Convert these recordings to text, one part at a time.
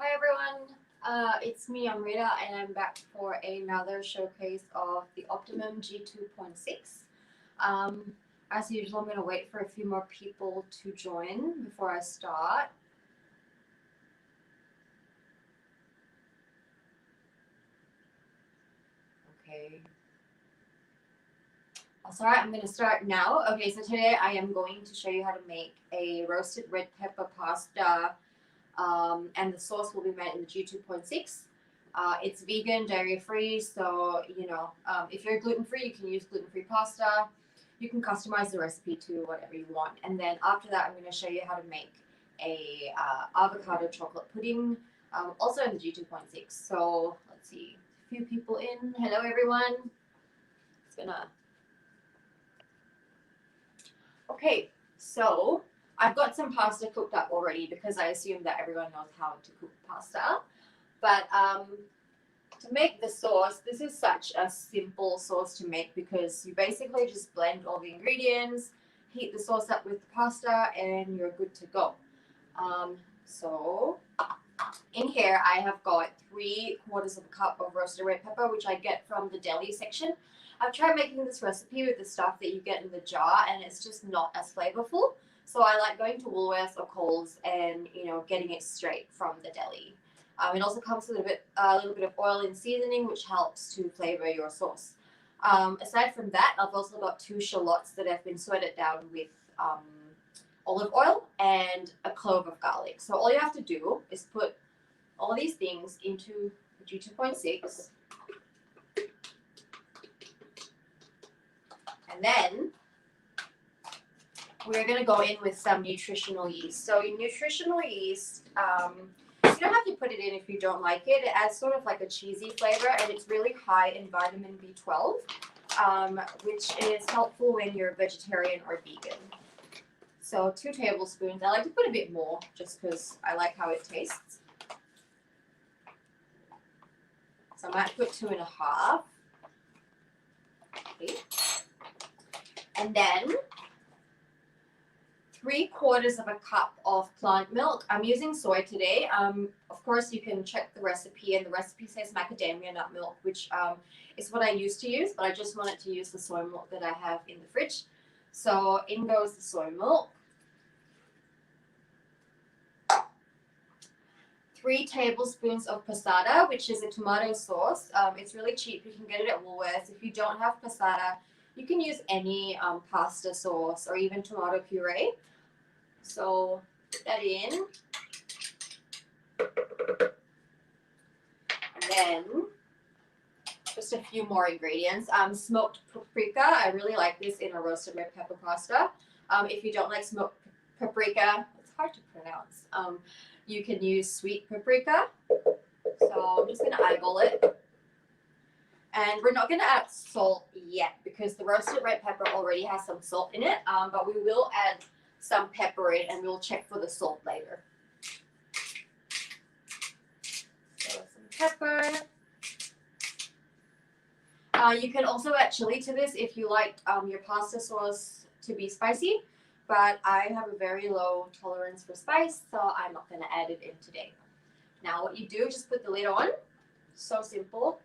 Hi everyone, it's me Amrita and I'm back for another showcase of the Optimum G2.6. As usual, I'm going to wait for a few more people to join before I start. Okay. That's alright, I'm going to start now. Okay, so today I am going to show you how to make a roasted red pepper pasta. And the sauce will be made in the G2.6. It's vegan, dairy-free, so if you're gluten-free, you can use gluten-free pasta. You can customize the recipe to whatever you want. And then after that, I'm going to show you how to make a avocado chocolate pudding, also in the G2.6. So let's see, a few people in. Hello, everyone. Okay, so I've got some pasta cooked up already because I assume that everyone knows how to cook pasta. But to make the sauce, this is such a simple sauce to make because you basically just blend all the ingredients, heat the sauce up with the pasta, and you're good to go. So in here, I have got 3/4 cup of roasted red pepper, which I get from the deli section. I've tried making this recipe with the stuff that you get in the jar, and it's just not as flavorful. So I like going to Woolworths or Coles and getting it straight from the deli. It also comes with a little bit of oil and seasoning, which helps to flavor your sauce. Aside from that, I've also got 2 shallots that have been sweated down with olive oil and a clove of garlic. So all you have to do is put all these things into the G2.6. And then we're going to go in with some nutritional yeast. So in nutritional yeast, you don't have to put it in if you don't like it. It adds sort of like a cheesy flavor, and it's really high in vitamin B12, which is helpful when you're vegetarian or vegan. So 2 tablespoons. I like to put a bit more just because I like how it tastes. So I might put 2.5. Okay. And then 3/4 cup of plant milk. I'm using soy today. Of course, you can check the recipe, and the recipe says macadamia nut milk, which is what I used to use, but I just wanted to use the soy milk that I have in the fridge. So in goes the soy milk. 3 tablespoons of passata, which is a tomato sauce. It's really cheap. You can get it at Woolworths. If you don't have passata, you can use any pasta sauce or even tomato puree. So put that in. And then just a few more ingredients. Smoked paprika. I really like this in a roasted red pepper pasta. If you don't like smoked paprika, it's hard to pronounce. You can use sweet paprika. So I'm just going to eyeball it. And we're not going to add salt yet because the roasted red pepper already has some salt in it, but we will add some pepper in, and we'll check for the salt later. So some pepper. You can also add chili to this if you like your pasta sauce to be spicy, but I have a very low tolerance for spice, so I'm not going to add it in today. Now what you do, just put the lid on. So simple.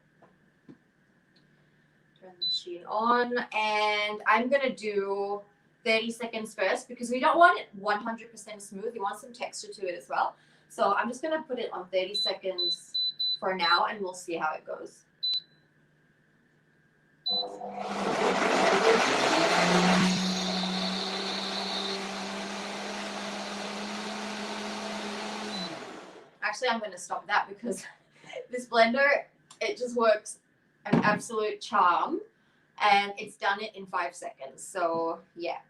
Turn the machine on, and I'm going to do 30 seconds first because we don't want it 100% smooth. You want some texture to it as well. So I'm just going to put it on 30 seconds for now, and we'll see how it goes. Actually, I'm going to stop that because this blender, it just works an absolute charm, and it's done it in 5 seconds. So yeah,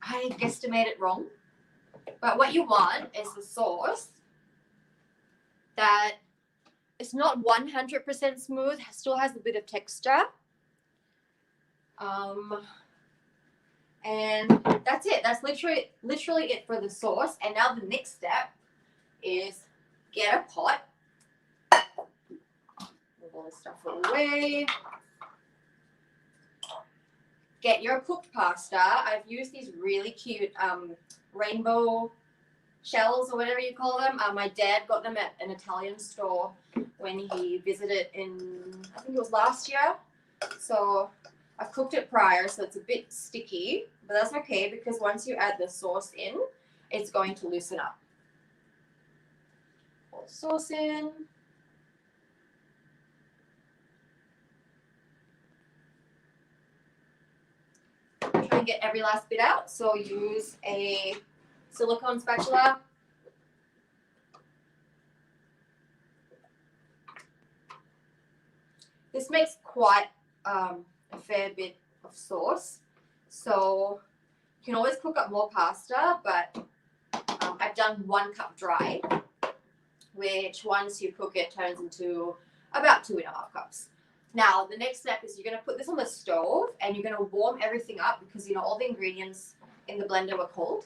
I guesstimated wrong, but what you want is the sauce that is not 100% smooth, still has a bit of texture, and that's it. That's literally it for the sauce. And now the next step is get a pot. Move all this stuff away. Get your cooked pasta. I've used these really cute rainbow shells or whatever you call them. My dad got them at an Italian store when he visited in, I think it was last year. So I've cooked it prior, so it's a bit sticky, but that's okay because once you add the sauce in, it's going to loosen up. Pour the sauce in. Try and get every last bit out, so use a silicone spatula. This makes quite a fair bit of sauce, so you can always cook up more pasta, but I've done 1 cup dry, which once you cook it turns into about 2.5 cups. Now, the next step is you're going to put this on the stove and you're going to warm everything up because, you know, all the ingredients in the blender were cold.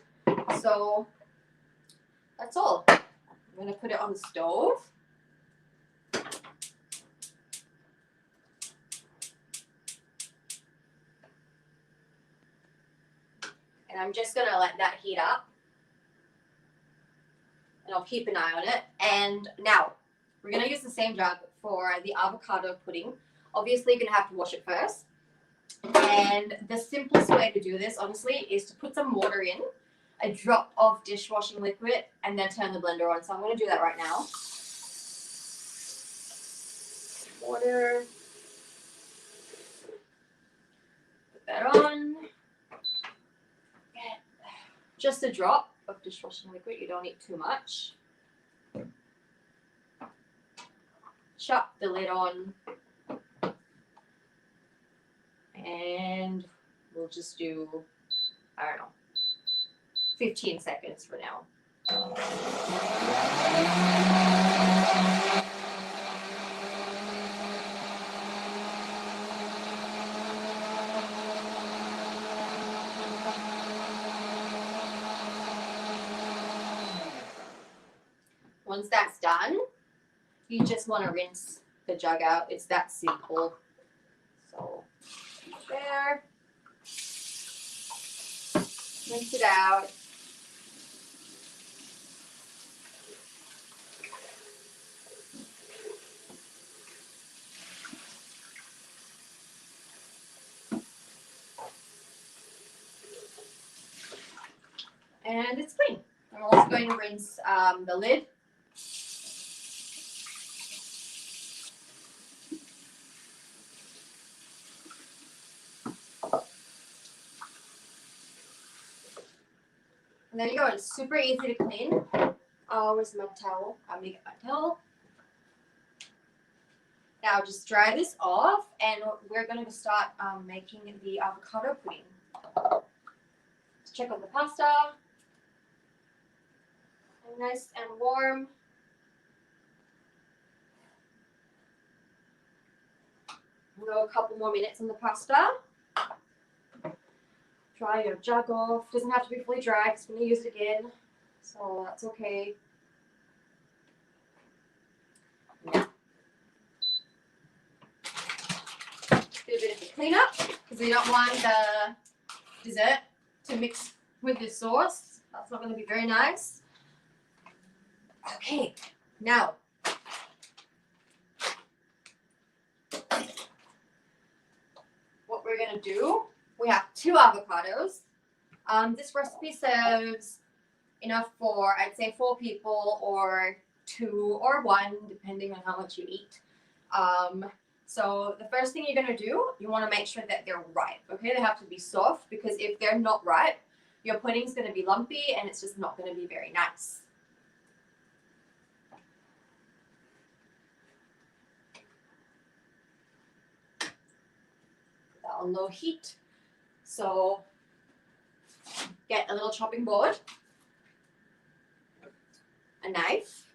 So that's all. I'm going to put it on the stove. And I'm just going to let that heat up. And I'll keep an eye on it. And now, we're going to use the same jug for the avocado pudding. Obviously, you're going to have to wash it first. And the simplest way to do this, honestly, is to put some water in, a drop of dishwashing liquid, and then turn the blender on. So I'm going to do that right now. Water. Put that on. Just a drop of dishwashing liquid. You don't need too much. Shut the lid on. And we'll just do, I don't know, 15 seconds for now. Once that's done, you just want to rinse the jug out. It's that simple. So there. Rinse it out. And it's clean. I'm also going to rinse the lid. And there you go. It's super easy to clean. Where's my towel? I'll make it my towel. Now just dry this off, and we're going to start making the avocado pudding. Let's check on the pasta. Nice and warm. We'll go a couple more minutes on the pasta. Dry your jug off. Doesn't have to be fully dry because we're going to use it again, so that's okay. Yeah. Do a bit of a cleanup because we don't want the dessert to mix with the sauce. That's not going to be very nice. Okay, now what we're going to do, we have 2 avocados. This recipe serves enough for, I'd say, 4 people or 2 or 1, depending on how much you eat. So the first thing you're going to do, you want to make sure that they're ripe, okay? They have to be soft because if they're not ripe, your pudding's going to be lumpy and it's just not going to be very nice. On low heat. So get a little chopping board, a knife,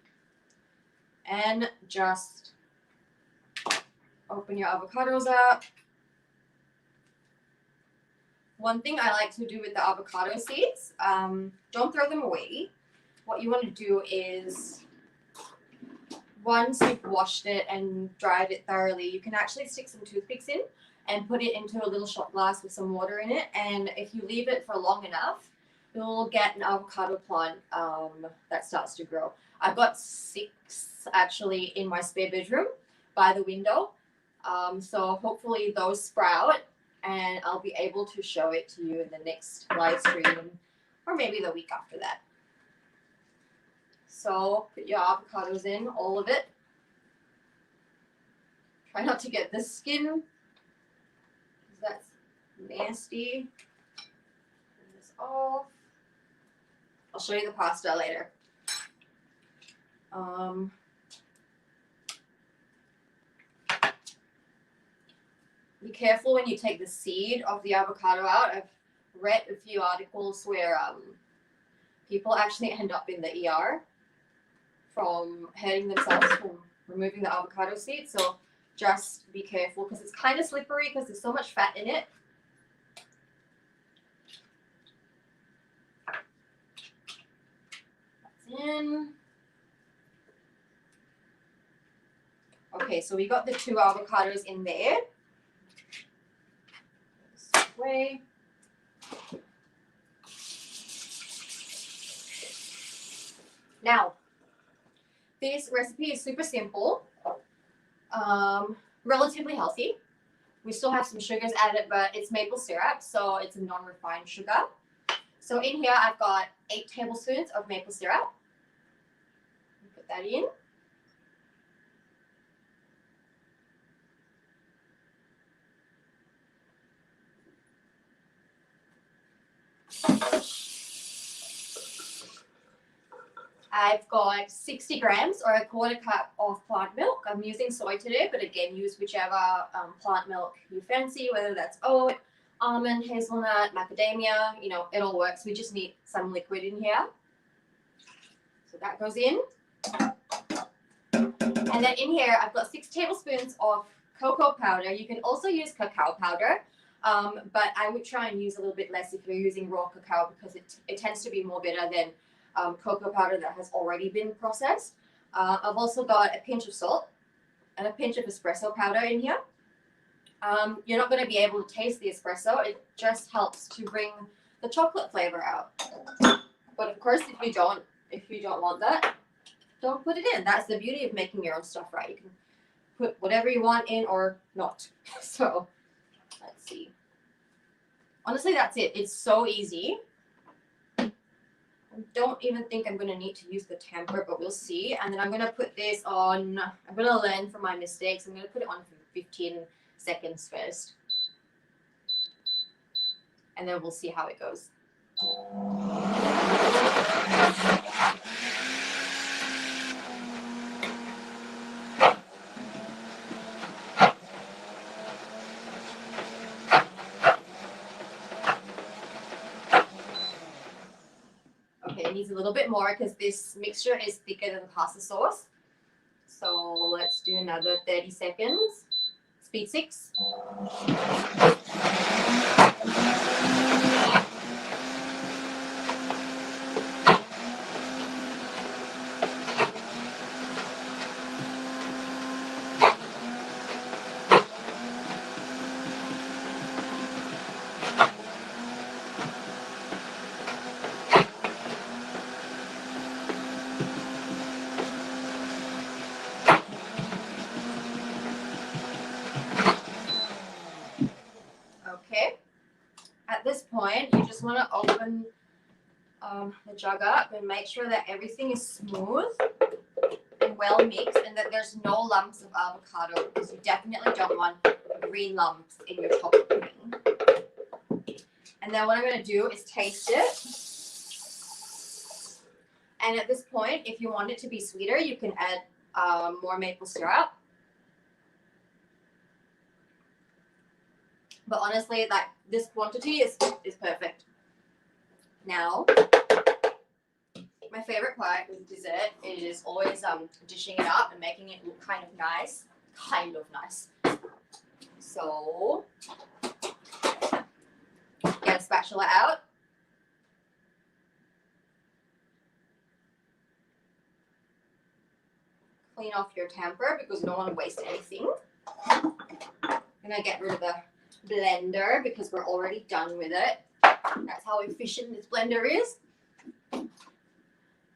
and just open your avocados up. One thing I like to do with the avocado seeds, don't throw them away. What you want to do is, once you've washed it and dried it thoroughly, you can actually stick some toothpicks in and put it into a little shot glass with some water in it. And if you leave it for long enough, you'll get an avocado plant that starts to grow. I've got 6 actually in my spare bedroom by the window. So hopefully those sprout and I'll be able to show it to you in the next live stream or maybe the week after that. So put your avocados in, all of it. Try not to get the skin, because that's nasty. Turn this off. I'll show you the pasta later. Be careful when you take the seed of the avocado out. I've read a few articles where people actually end up in the ER from hurting themselves from removing the avocado seed. So just be careful because it's kind of slippery because there's so much fat in it. That's in. Okay, so we got the 2 avocados in there. This way. Now, this recipe is super simple, relatively healthy. We still have some sugars added, but it's maple syrup, so it's a non-refined sugar. So in here, I've got 8 tablespoons of maple syrup. Put that in. I've got 60 grams or a 1/4 cup of plant milk. I'm using soy today, but again, use whichever plant milk you fancy, whether that's oat, almond, hazelnut, macadamia, you know, it all works. We just need some liquid in here. So that goes in. And then in here, I've got 6 tablespoons of cocoa powder. You can also use cacao powder, but I would try and use a little bit less if you're using raw cacao because it tends to be more bitter than cocoa powder that has already been processed. I've also got a pinch of salt and a pinch of espresso powder in here. You're not going to be able to taste the espresso. It just helps to bring the chocolate flavor out. But of course, if you don't want that, don't put it in. That's the beauty of making your own stuff, right? You can put whatever you want in or not. So let's see. Honestly, that's it. It's so easy. I don't even think I'm going to need to use the tamper, but we'll see. And then I'm going to put this on. I'm going to learn from my mistakes. I'm going to put it on for 15 seconds first. And then we'll see how it goes. Okay, it needs a little bit more because this mixture is thicker than the pasta sauce. So let's do another 30 seconds. Speed 6. At this point, you just want to open the jug up and make sure that everything is smooth and well mixed and that there's no lumps of avocado because you definitely don't want green lumps in your chocolate pudding. And then what I'm going to do is taste it. And at this point, if you want it to be sweeter, you can add more maple syrup. But honestly, like this quantity is perfect. Now, my favorite part with dessert is always dishing it up and making it look kind of nice. So, get a spatula out. Clean off your tamper because you don't want to waste anything. I'm gonna get rid of the blender because we're already done with it. That's how efficient this blender is.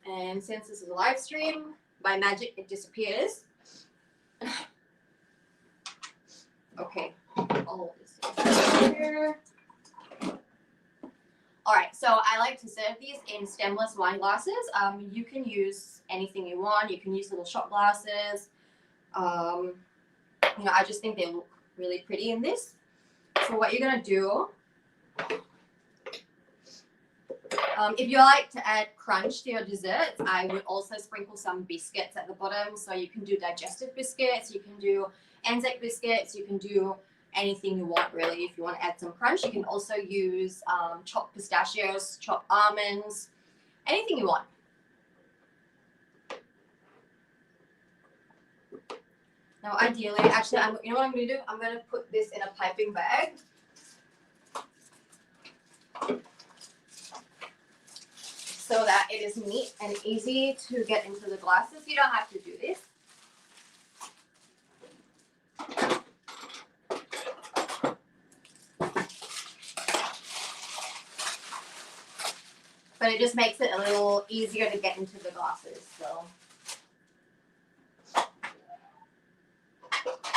And since this is a live stream, by magic it disappears. Okay, all this is here. All right, so I like to serve these in stemless wine glasses. You can use anything you want. You can use little shot glasses. You know, I just think they look really pretty in this. So what you're gonna do, if you like to add crunch to your desserts, I would also sprinkle some biscuits at the bottom. So you can do digestive biscuits, you can do Anzac biscuits, you can do anything you want really. If you want to add some crunch, you can also use chopped pistachios, chopped almonds, anything you want. Now ideally, actually, you know what I'm going to do? I'm going to put this in a piping bag. So that it is neat and easy to get into the glasses. You don't have to do this. But it just makes it a little easier to get into the glasses. So,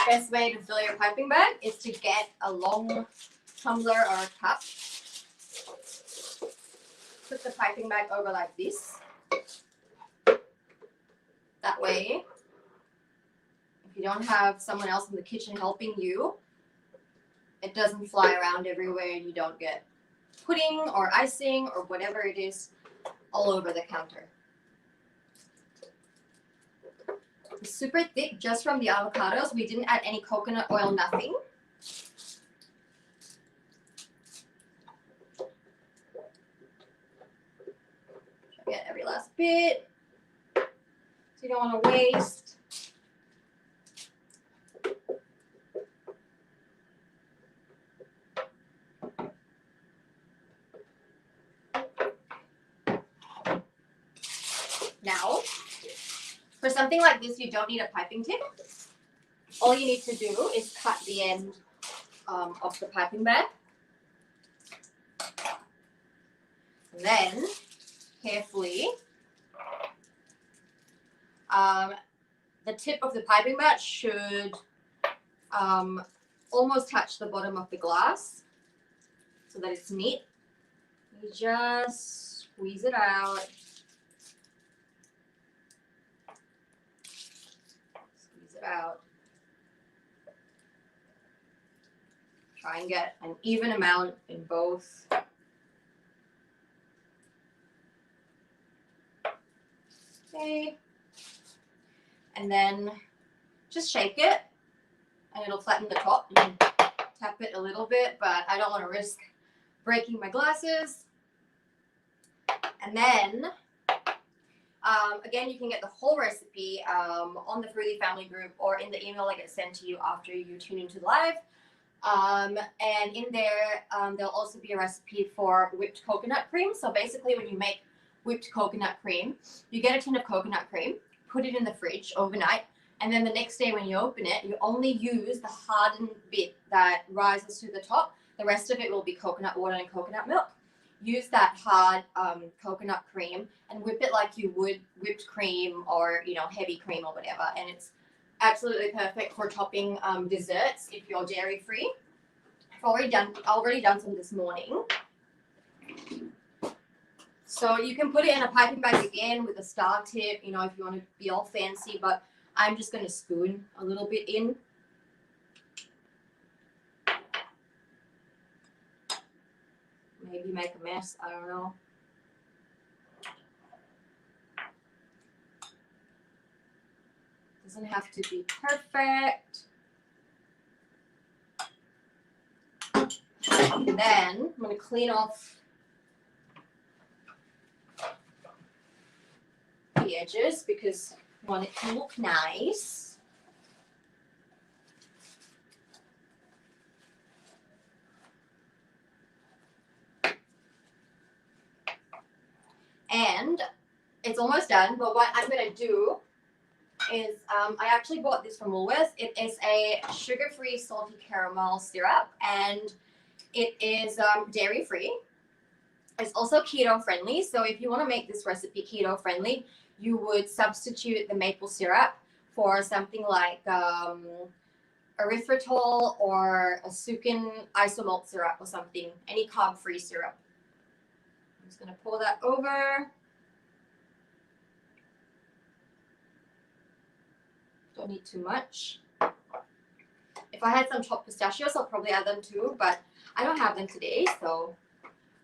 best way to fill your piping bag is to get a long tumbler or a cup. Put the piping bag over like this. That way, if you don't have someone else in the kitchen helping you, it doesn't fly around everywhere and you don't get pudding or icing or whatever it is all over the counter. It's super thick just from the avocados. We didn't add any coconut oil, nothing. Get every last bit, so you don't want to waste. Now, for something like this, you don't need a piping tip. All you need to do is cut the end of the piping bag. And then, carefully, the tip of the piping bag should almost touch the bottom of the glass so that it's neat. You just squeeze it out. Out. Try and get an even amount in both. Okay. And then just shake it and it'll flatten the top. You can tap it a little bit, but I don't want to risk breaking my glasses. And then again, you can get the whole recipe on the Froothie family group or in the email that gets sent to you after you tune into the live. And in there, there'll also be a recipe for whipped coconut cream. So basically, when you make whipped coconut cream, you get a tin of coconut cream, put it in the fridge overnight, and then the next day when you open it, you only use the hardened bit that rises to the top. The rest of it will be coconut water and coconut milk. Use that hard coconut cream and whip it like you would whipped cream or, you know, heavy cream or whatever. And it's absolutely perfect for topping desserts if you're dairy free. I've already done some this morning. So you can put it in a piping bag again with a star tip, you know, if you want to be all fancy, but I'm just going to spoon a little bit in. Maybe make a mess, I don't know. Doesn't have to be perfect. And then I'm going to clean off the edges because I want it to look nice. And it's almost done, but what I'm going to do is I actually bought this from Woolworths. It is a sugar-free salty caramel syrup, and it is dairy-free. It's also keto friendly. So if you want to make this recipe keto friendly, you would substitute the maple syrup for something like erythritol or a sucan isomalt syrup or something, any carb-free syrup. I'm just going to pour that over. Don't need too much. If I had some chopped pistachios, I'll probably add them too, but I don't have them today, so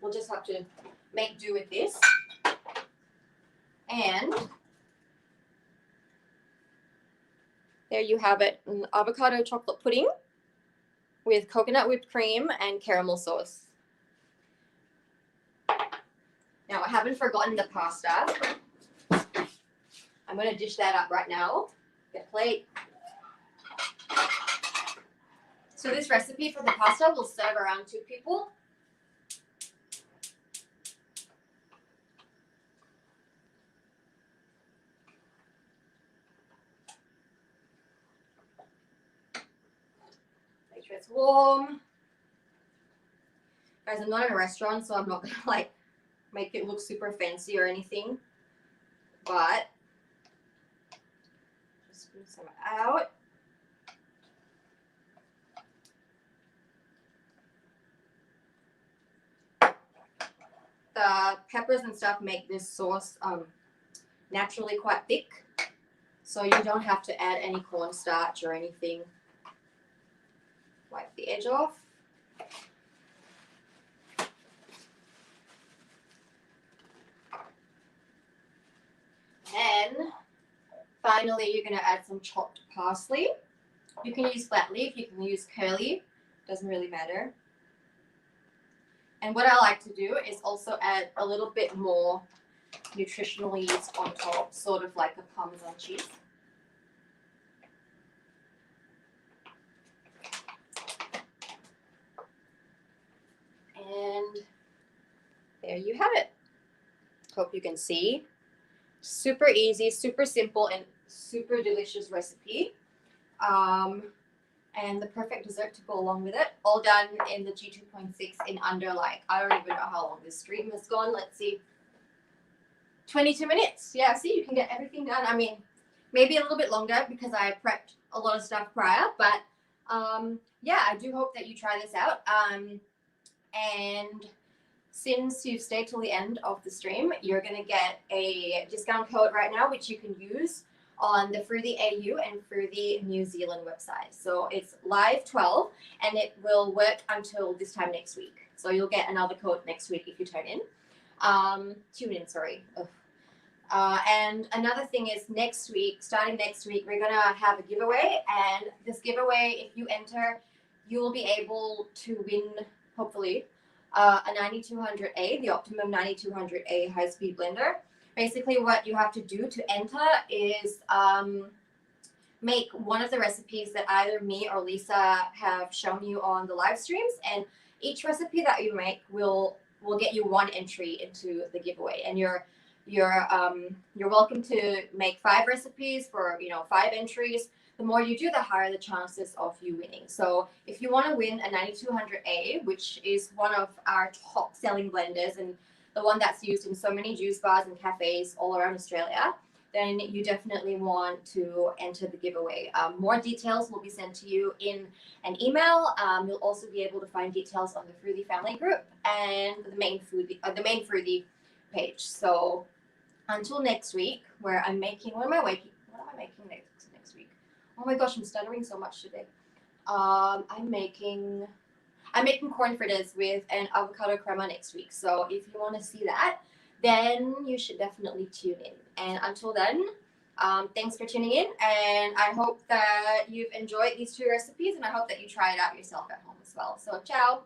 we'll just have to make do with this. And there you have it, an avocado chocolate pudding with coconut whipped cream and caramel sauce. Now, I haven't forgotten the pasta. I'm going to dish that up right now. Get a plate. So this recipe for the pasta will serve around 2 people. Make sure it's warm. Guys, I'm not in a restaurant, so I'm not gonna like make it look super fancy or anything. But just scoop some out. The peppers and stuff make this sauce naturally quite thick, so you don't have to add any cornstarch or anything. Wipe the edge off. And finally, you're going to add some chopped parsley. You can use flat leaf, you can use curly, doesn't really matter. And what I like to do is also add a little bit more nutritional yeast on top, sort of like a Parmesan cheese. And there you have it. Hope you can see. Super easy, super simple, and super delicious recipe. And the perfect dessert to go along with it. All done in the G2.6 in under, like, I don't even know how long this stream has gone. Let's see. 22 minutes. Yeah, see, you can get everything done. I mean, maybe a little bit longer because I prepped a lot of stuff prior. But, yeah, I do hope that you try this out. And since you've stayed till the end of the stream, you're going to get a discount code right now, which you can use on the Froothie AU and Froothie New Zealand website. So it's live 12 and it will work until this time next week. So you'll get another code next week if you tune in, sorry. And another thing is next week, starting next week, we're going to have a giveaway. And this giveaway, if you enter, you will be able to win, hopefully, a 9200A, the Optimum 9200A high-speed blender. Basically, what you have to do to enter is make one of the recipes that either me or Lisa have shown you on the live streams, and each recipe that you make will get you 1 entry into the giveaway. And you're welcome to make 5 recipes for 5 entries. The more you do, the higher the chances of you winning. So if you want to win a 9200A, which is one of our top selling blenders and the one that's used in so many juice bars and cafes all around Australia, then you definitely want to enter the giveaway. More details will be sent to you in an email. You'll also be able to find details on the Froothie family group and the main Froothie page. So until next week, where I'm making, what am I making next week? Oh my gosh, I'm stuttering so much today. I'm making corn fritters with an avocado crema next week. So if you want to see that, then you should definitely tune in. And until then, thanks for tuning in. And I hope that you've enjoyed these 2 recipes, and I hope that you try it out yourself at home as well. So ciao.